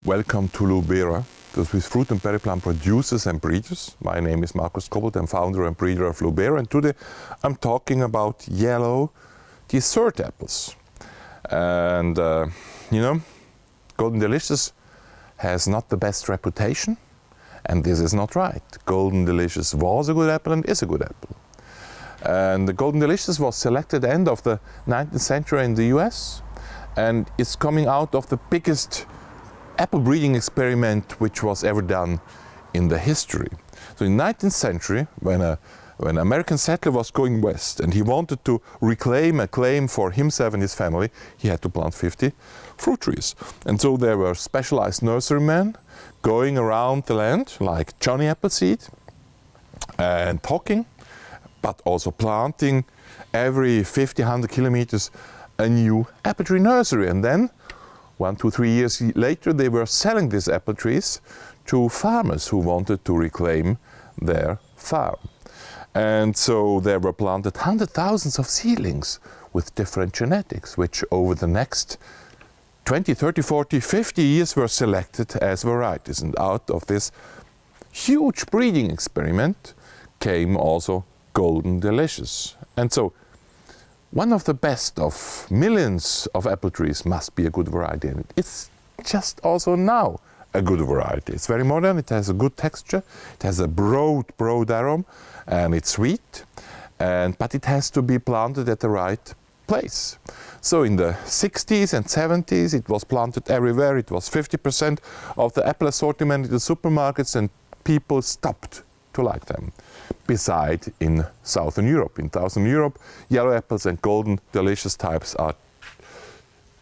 Welcome to Lubera, the Swiss fruit and berry plant producers and breeders. My name is Markus Kobold, I'm founder and breeder of Lubera, and today I'm talking about yellow dessert apples. And you know, Golden Delicious has not the best reputation, and this is not right. Golden Delicious was a good apple and is a good apple. And the Golden Delicious was selected at the end of the 19th century in the US, and it's coming out of the biggest apple breeding experiment which was ever done in the history. So in the 19th century, when an American settler was going west and he wanted to reclaim a claim for himself and his family, he had to plant 50 fruit trees. And so there were specialized nurserymen going around the land, like Johnny Appleseed, and talking, but also planting every 50, 100 kilometers a new apple tree nursery. And then 1, 2, 3 years later, they were selling these apple trees to farmers who wanted to reclaim their farm. And so there were planted hundreds of thousands of seedlings with different genetics, which over the next 20, 30, 40, 50 years were selected as varieties. And out of this huge breeding experiment came also Golden Delicious. And so one of the best of millions of apple trees must be a good variety, and it's just also now a good variety. It's very modern, it has a good texture, it has a broad aroma, and it's sweet, but it has to be planted at the right place. So in the 60s and 70s it was planted everywhere. It was 50% of the apple assortment in the supermarkets, and people stopped to like them. Beside in Southern Europe. In Southern Europe, yellow apples and Golden Delicious types are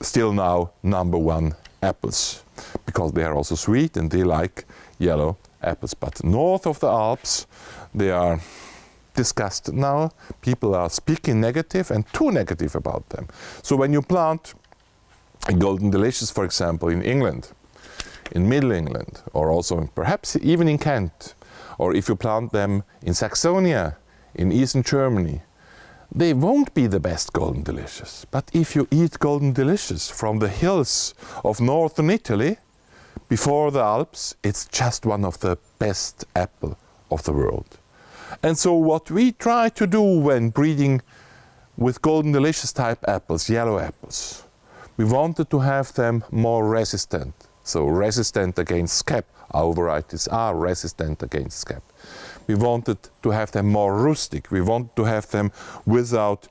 still now #1 apples, because they are also sweet and they like yellow apples. But north of the Alps, they are discussed now. People are speaking negative, and too negative about them. So when you plant a Golden Delicious, for example, in England, in Middle England, or also perhaps even in Kent, or if you plant them in Saxonia, in Eastern Germany, they won't be the best Golden Delicious. But if you eat Golden Delicious from the hills of northern Italy, before the Alps, it's just one of the best apples of the world. And so what we try to do when breeding with Golden Delicious type apples, yellow apples, we wanted to have them more resistant. So resistant against scab. Our varieties are resistant against scab. We wanted to have them more rustic. We want to have them without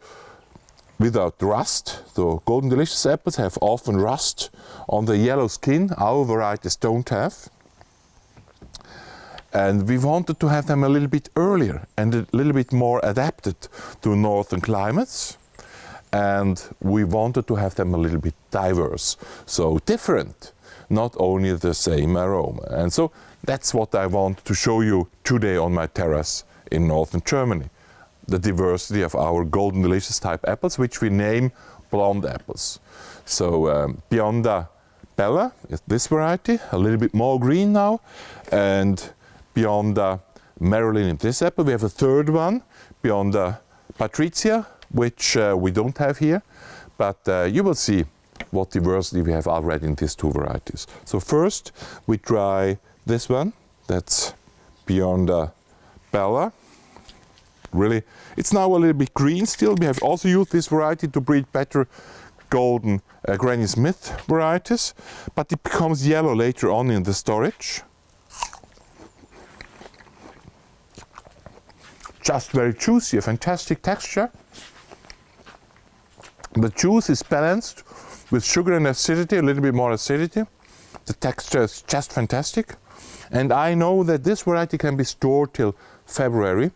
rust. So Golden Delicious apples have often rust on the yellow skin. Our varieties don't have. And we wanted to have them a little bit earlier and a little bit more adapted to northern climates. And we wanted to have them a little bit diverse, so different, not only the same aroma. And so that's what I want to show you today on my terrace in northern Germany. The diversity of our Golden Delicious type apples, which we name blonde apples. So Bionda Bella is this variety, a little bit more green now, and Bionda Marylin is this apple. We have a third one, Bionda Patrizia, which we don't have here, but you will see what diversity we have already in these two varieties. So first we try this one, that's Bionda Bella. Really, it's now a little bit green still. We have also used this variety to breed better golden Granny Smith varieties, but it becomes yellow later on in the storage. Just very juicy, a fantastic texture. The juice is balanced with sugar and acidity, a little bit more acidity. The texture is just fantastic. And I know that this variety can be stored till February,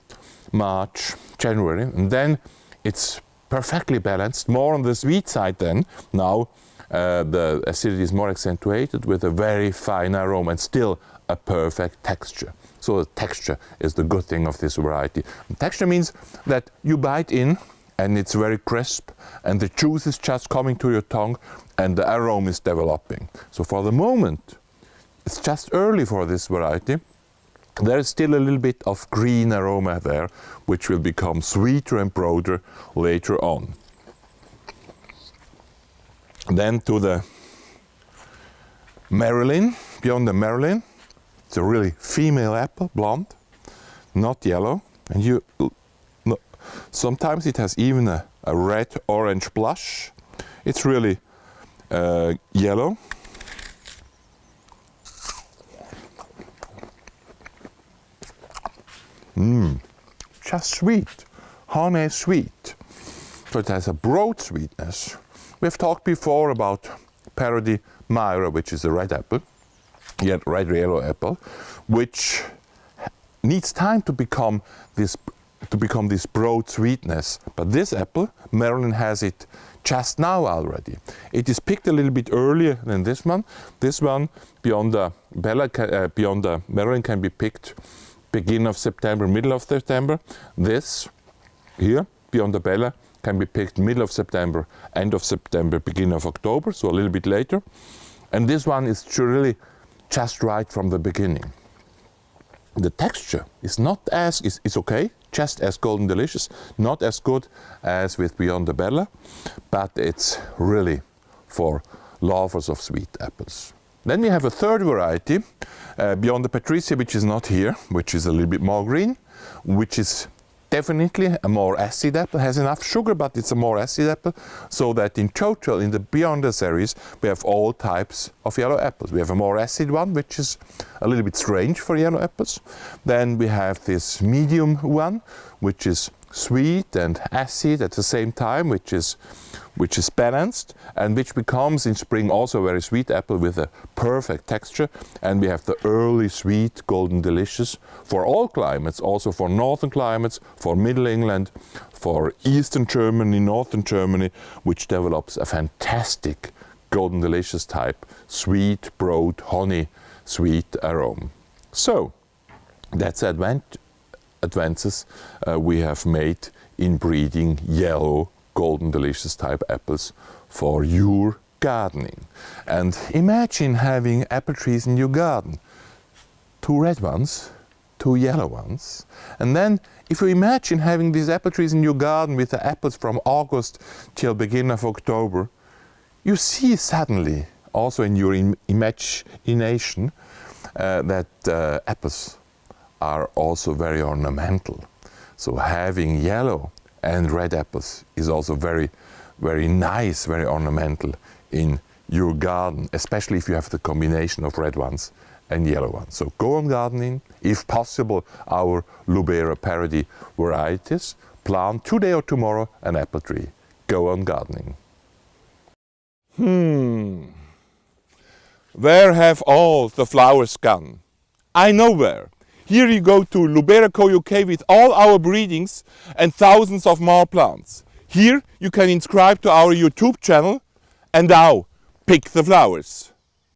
March, January, and then it's perfectly balanced, more on the sweet side then. Now the acidity is more accentuated with a very fine aroma and still a perfect texture. So the texture is the good thing of this variety. The texture means that you bite in and it's very crisp, and the juice is just coming to your tongue and the aroma is developing. So for the moment, it's just early for this variety. There is still a little bit of green aroma there, which will become sweeter and broader later on. Then to the Marylin, Bionda Marylin. It's a really female apple, blonde, not yellow. And sometimes it has even a red-orange blush. It's really yellow. Just sweet, honey sweet. So it has a broad sweetness. We've talked before about parody Myra, which is a red apple, yet red-yellow apple, which needs time to become this broad sweetness. But this apple, Marylin has it just now already. It is picked a little bit earlier than this one. This one, Bionda Bella, Bionda Marylin, can be picked beginning of September, middle of September. This here, Bionda Bella, can be picked middle of September, end of September, beginning of October, so a little bit later. And this one is really just right from the beginning. The texture is not as, it's okay, just as golden delicious, not as good as with Bionda Bella, but it's really for lovers of sweet apples. Then we have a third variety, Bionda Patrizia, which is not here, which is a little bit more green, which is definitely a more acid apple, has enough sugar, but it's a more acid apple, so that in total, in the Bionda series, we have all types of yellow apples. We have a more acid one, which is a little bit strange for yellow apples. Then we have this medium one, which is sweet and acid at the same time, which is balanced, and which becomes in spring also a very sweet apple with a perfect texture. And we have the early sweet golden delicious for all climates, also for northern climates, for middle England, for eastern Germany, northern Germany, which develops a fantastic golden delicious type, sweet, broad, honey, sweet aroma. So that's advances we have made in breeding yellow golden delicious type apples for your gardening. And imagine having apple trees in your garden, 2 red ones, 2 yellow ones, and then if you imagine having these apple trees in your garden with the apples from August till beginning of October, you see suddenly also in your imagination that apples are also very ornamental. So having yellow and red apples is also very, very nice, very ornamental in your garden, especially if you have the combination of red ones and yellow ones. So go on gardening, if possible, our Lubera parody varieties. Plant today or tomorrow an apple tree. Go on gardening. Where have all the flowers gone? I know where. Here you go to Lubera Co. UK with all our breedings and thousands of more plants. Here you can subscribe to our YouTube channel, and now pick the flowers.